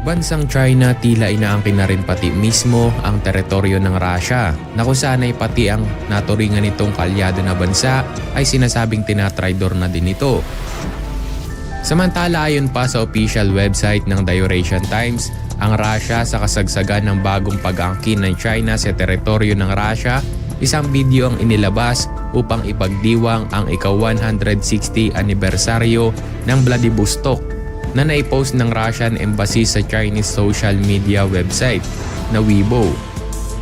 Bansang China tila inaangkin na rin pati mismo ang teritoryo ng Russia na kung saan ay pati ang naturingan nitong kalyado na bansa ay sinasabing tinatraidor na din ito. Samantala ayon pa sa official website ng The Eurasian Times, ang Russia sa kasagsagan ng bagong pag-aangkin ng China sa teritoryo ng Russia, isang video ang inilabas upang ipagdiwang ang ika-160 anibersaryo ng Vladivostok na naipost ng Russian Embassy sa Chinese social media website na Weibo.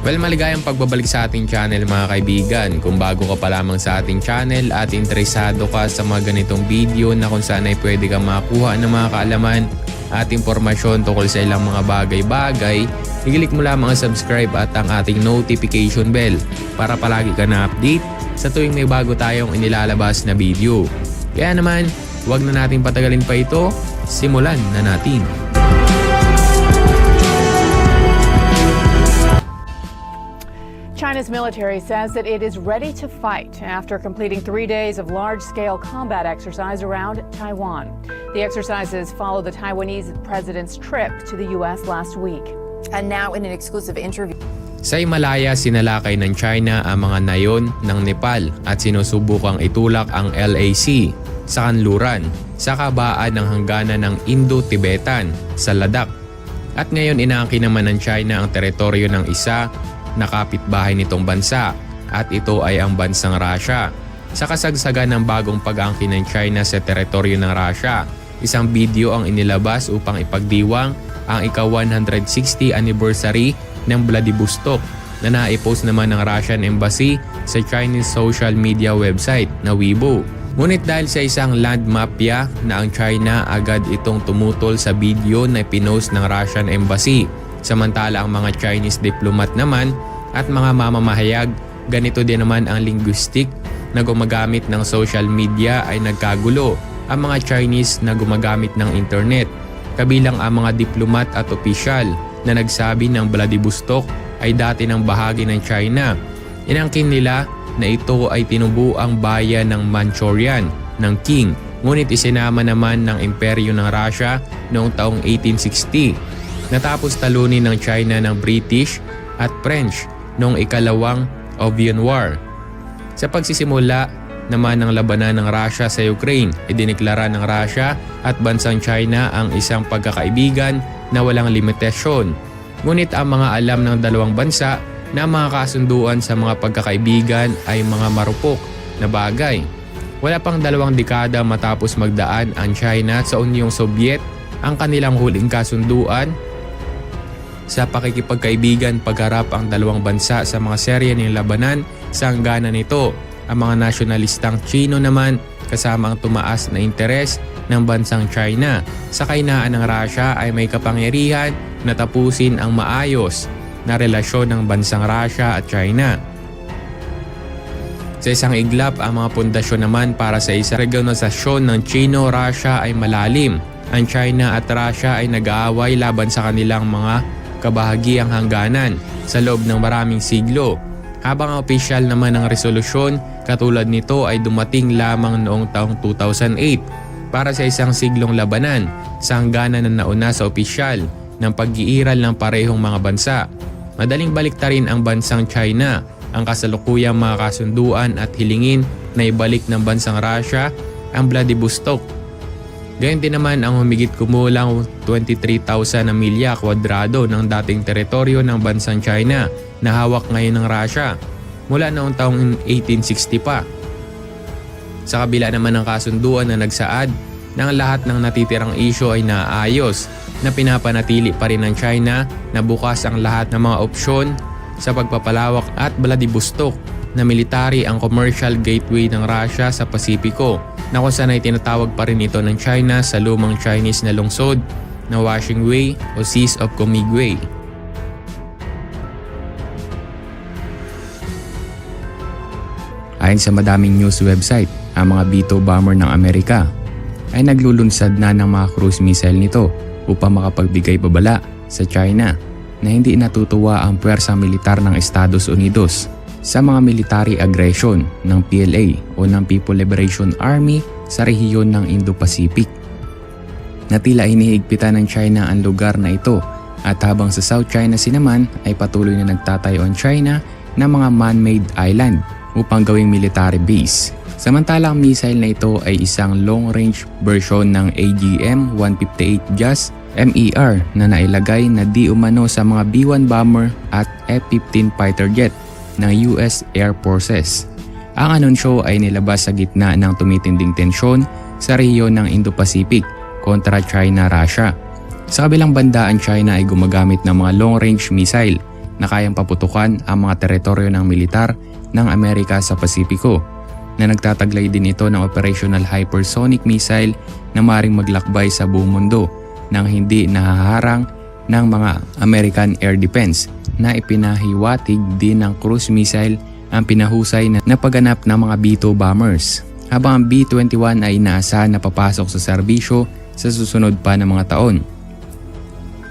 Well, maligayang pagbabalik sa ating channel mga kaibigan. Kung bago ka pa lamang sa ating channel at interesado ka sa mga ganitong video na kung saan ay pwede ka makakuha ng mga kaalaman at impormasyon tungkol sa ilang mga bagay-bagay, i-click mo lamang ang subscribe at ang ating notification bell para palagi ka na-update sa tuwing may bago tayong inilalabas na video. Kaya naman, huwag na natin patagalin pa ito, simulan na natin. China's military says that it is ready to fight after completing 3 days of large-scale combat exercise around Taiwan. The exercises follow the Taiwanese president's trip to the U.S. last week. And now in an exclusive interview. Sa Himalaya, sinalakay ng China ang mga nayon ng Nepal at sinusubukang itulak ang LAC sa kanluran sa kabaan ng hangganan ng Indo-Tibetan sa Ladakh. At ngayon inaangkin naman ng China ang teritoryo ng isa na kapitbahay nitong bansa at ito ay ang bansang Russia. Sa kasagsagan ng bagong pag-aangkin ng China sa teritoryo ng Russia, isang video ang inilabas upang ipagdiwang ang ika-160 anniversary ng Vladivostok na naipost naman ng Russian Embassy sa Chinese social media website na Weibo. Ngunit dahil sa isang land mafia na ang China, agad itong tumutol sa video na pinost ng Russian Embassy. Samantala ang mga Chinese diplomat naman at mga mamamahayag, ganito din naman ang linguistic na gumagamit ng social media ay nagkagulo. Ang mga Chinese na gumagamit ng internet, kabilang ang mga diplomat at opisyal na nagsabi ng Vladivostok ay dati ng bahagi ng China. Inangkin nila na ito ay tinubuang bayan ng Manchurian ng Qing, ngunit isinama naman ng imperyo ng Russia noong taong 1860. Natapos talunin ng China ng British at French noong ikalawang Opium War. Sa pagsisimula naman ng labanan ng Russia sa Ukraine, idineklara ng Russia at bansang China ang isang pagkakaibigan na walang limitasyon. Ngunit ang mga alam ng dalawang bansa na mga kasunduan sa mga pagkakaibigan ay mga marupok na bagay. Wala pang 2 dekada matapos magdaan ang China sa Unyong Sobyet, ang kanilang huling kasunduan sa pakikipagkaibigan pagharap ang dalawang bansa sa mga serye ng labanan sa hangganan nito. Ang mga nasyonalistang Chino naman kasama ang tumaas na interes ng bansang China sa kahinaan ng Russia ay may kapangyarihan na tapusin ang maayos na relasyon ng bansang Russia at China. Sa isang iglap, ang mga pundasyon naman para sa isang regionalisasyon ng Chino-Russia ay malalim. Ang China at Russia ay nag-aaway laban sa kanilang mga kabahagiang hangganan sa loob ng maraming siglo. Habang ang opisyal naman ng resolusyon katulad nito ay dumating lamang noong taong 2008 para sa isang siglong labanan sa hangganan na nauna sa opisyal ng pag-iiral ng parehong mga bansa. Madaling baliktarin ang bansang China ang kasalukuyang mga kasunduan at hilingin na ibalik ng bansang Russia ang Vladivostok. Gayon din naman ang humigit kumulang 23,000 na milya kwadrado ng dating teritoryo ng bansang China na hawak ngayon ng Russia mula noong taong 1860 pa. Sa kabila naman ng kasunduan na nagsaad na ang lahat ng natitirang isyu ay naayos, na pinapanatili pa rin ng China na bukas ang lahat ng mga opsyon sa pagpapalawak at Vladivostok na military ang commercial gateway ng Russia sa Pasipiko, na kung saan ay tinatawag pa rin ito ng China sa lumang Chinese na lungsod na Washing Way o Seas of Comigwe. Ayon sa madaming news website, ang mga B-2 bomber ng Amerika ay naglulunsad na ng mga cruise missile nito upang makapagbigay babala sa China na hindi natutuwa ang puwersa militar ng Estados Unidos sa mga military aggression ng PLA o ng People Liberation Army sa rehiyon ng Indo-Pacific. na tila hinihigpitan ng China ang lugar na ito, at habang sa South China Sea naman ay patuloy na nagtatayo ang China ng mga man-made island upang gawing military base. Samantalang missile na ito ay isang long-range version ng AGM-158 JAS MER na nailagay na di umano sa mga B-1 bomber at F-15 fighter jet ng US Air Forces. Ang anunsyo ay nilabas sa gitna ng tumitinding tensyon sa rehiyon ng Indo-Pacific kontra China-Russia. Sa kabilang banda, ang China ay gumagamit ng mga long-range missile na kayang paputukan ang mga teritoryo ng militar ng Amerika sa Pasipiko, na nagtataglay din ito ng operational hypersonic missile na maaaring maglakbay sa buong mundo nang hindi nahaharang ng mga American Air Defense, na ipinahiwatig din ng cruise missile ang pinahusay na napaganap ng mga B-2 bombers, habang ang B-21 ay inaasahan na papasok sa serbisyo sa susunod pa ng mga taon.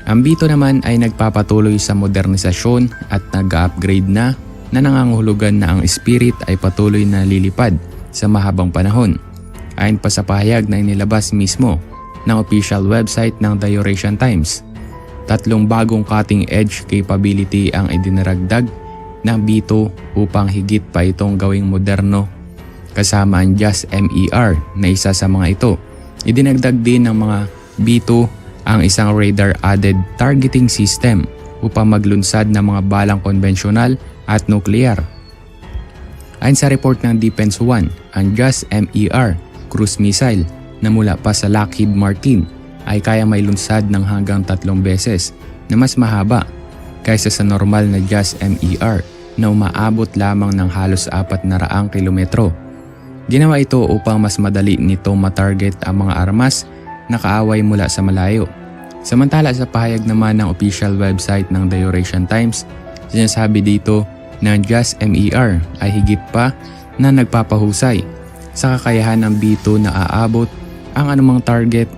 Ang B-2 naman ay nagpapatuloy sa modernisasyon at nag-upgrade na nangangahulugan na ang Spirit ay patuloy na lilipad sa mahabang panahon. Ayon pa sa pahayag na inilabas mismo ng official website ng The Eurasian Times, 3 bagong cutting-edge capability ang idinaragdag ng B-2 upang higit pa itong gawing moderno, kasama ang JAS MER na isa sa mga ito. Idinagdag din ng mga B-2 ang isang radar-added targeting system upang maglunsad ng mga balang konbensyonal at nuklear. Ayon sa report ng Defense One, ang JAS MER cruise missile na mula pa sa Lockheed Martin ay kaya may lunsad ng hanggang 3 beses na mas mahaba kaysa sa normal na JAS MER na umaabot lamang ng halos 400 kilometro. Ginawa ito upang mas madali nito matarget ang mga armas na kaaway mula sa malayo. Samantala, sa pahayag naman ng official website ng The Eurasian Times, sinasabi dito na ang JAS MER ay higit pa na nagpapahusay sa kakayahan ng B-2 na aabot ang anumang target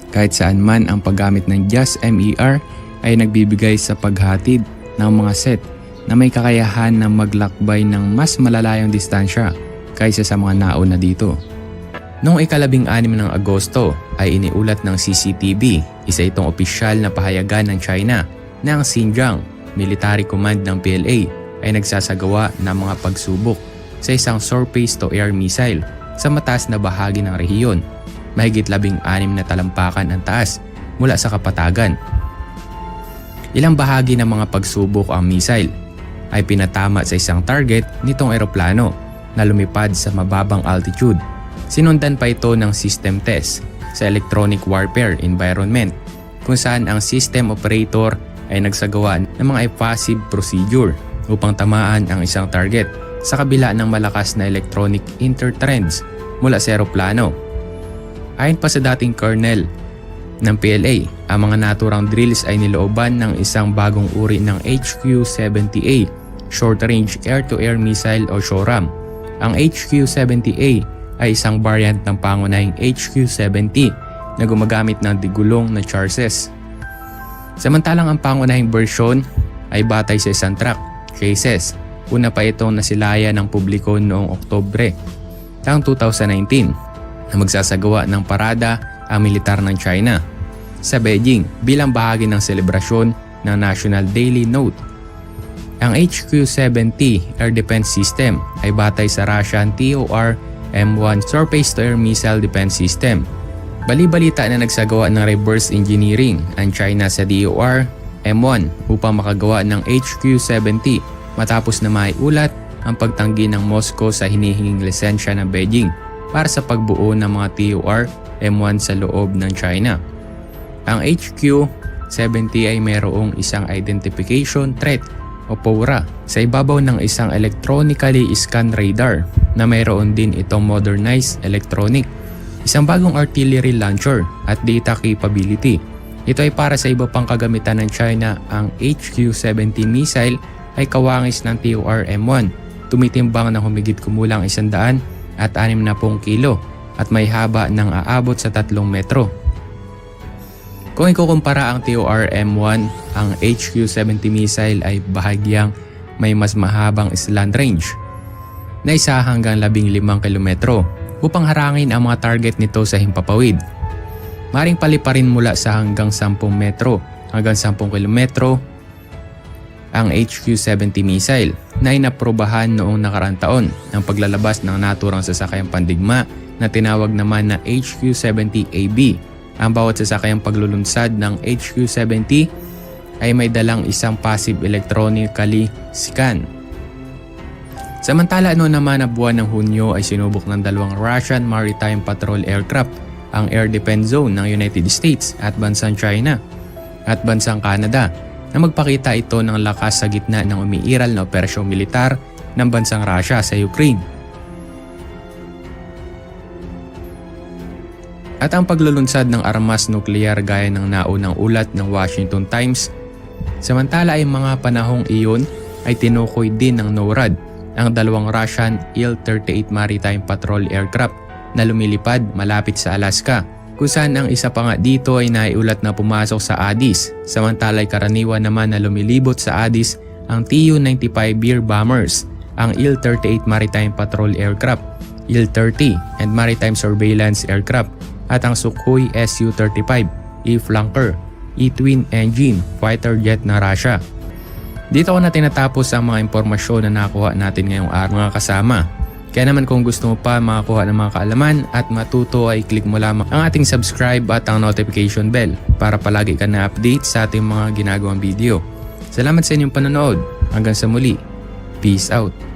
kahit saan man. Ang paggamit ng JAS MER ay nagbibigay sa paghatid ng mga set na may kakayahan na maglakbay ng mas malalayong distansya kaysa sa mga nauna dito. Noong ika-16 ng Agosto ay iniulat ng CCTV, isa itong opisyal na pahayagan ng China, na ang Xinjiang Military Command ng PLA ay nagsasagawa ng mga pagsubok sa isang surface-to-air missile sa mataas na bahagi ng rehiyon. Mahigit 16 na talampakan ang taas mula sa kapatagan. Ilang bahagi ng mga pagsubok ang missile ay pinatama sa isang target nitong eroplano na lumipad sa mababang altitude. Sinundan pa ito ng system test sa electronic warfare environment, kung saan ang system operator ay nagsagawa ng mga evasive procedure upang tamaan ang isang target sa kabila ng malakas na electronic interference mula sa eroplano. Ayon pa sa dating colonel ng PLA, ang mga naturang drills ay nilooban ng isang bagong uri ng HQ-70A Short-Range Air-to-Air Missile o SHORAM. Ang HQ-70A ay isang variant ng pangunahing HQ-70 na gumagamit ng digulong na chassis. Samantalang ang pangunahing version ay batay sa isang truck chassis. Una pa itong nasilaya ng publiko noong Oktubre taong 2019 na magsasagawa ng parada ang militar ng China sa Beijing bilang bahagi ng selebrasyon ng National Daily Note. Ang HQ-70 Air Defense System ay batay sa Russian TOR-M1 Surface-to-Air Missile Defense System. Bali-balita na nagsagawa ng reverse engineering ang China sa TOR-M1 upang makagawa ng HQ-70 matapos na maiulat ang pagtanggi ng Moscow sa hinihinging lisensya ng Beijing para sa pagbuo ng mga TOR-M1 sa loob ng China. Ang HQ-70 ay mayroong isang Identification Threat o PORA sa ibabaw ng isang electronically scanned radar na mayroon din itong modernized electronic, isang bagong artillery launcher at data capability. Ito ay para sa iba pang kagamitan ng China. Ang HQ-70 missile ay kawangis ng TOR-M1, tumitimbang ng humigit kumulang 160 kilo at may haba ng aabot sa 3 metro. Kung ikukumpara ang TOR-M1, ang HQ-70 missile ay bahagyang may mas mahabang slant range na 1 hanggang 15 kilometro upang harangin ang mga target nito sa himpapawid. maring paliparin mula sa hanggang 10 metro hanggang 10 kilometro ang HQ-70 missile na inaprobahan noong nakaraang taon ng paglalabas ng naturang sasakayang pandigma na tinawag naman na HQ-70AB. Ang bawat sasakayang paglulunsad ng HQ-70 ay may dalang isang passive electronically scan. Samantala noon naman na buwan ng Hunyo ay sinubok ng dalawang Russian Maritime Patrol Aircraft ang Air Defense Zone ng United States at bansang China at bansang Canada na magpakita ito ng lakas sa gitna ng umiiral na operasyong militar ng bansang Russia sa Ukraine. At ang paglulunsad ng armas nuklear gaya ng naunang ulat ng Washington Times, samantala ay mga panahong iyon ay tinukoy din ng NORAD ang dalawang Russian Il-38 Maritime Patrol Aircraft na lumilipad malapit sa Alaska, kung saan ang isa pa nga dito ay naiulat na pumasok sa Addis, samantala'y karaniwan naman na lumilibot sa Addis ang Tu-95 Bear Bombers, ang Il-38 Maritime Patrol Aircraft, Il-30 and Maritime Surveillance Aircraft at ang Sukhoi Su-35 E-Flanker, E-Twin Engine fighter jet na Russia. Dito ko na tinatapos ang mga impormasyon na nakuha natin ngayong araw mga kasama. Kaya naman kung gusto mo pa makakuha ng mga kaalaman at matuto ay click mo lamang ang ating subscribe at ang notification bell para palagi ka na-update sa ating mga ginagawang video. Salamat sa inyong panonood. Hanggang sa muli. Peace out.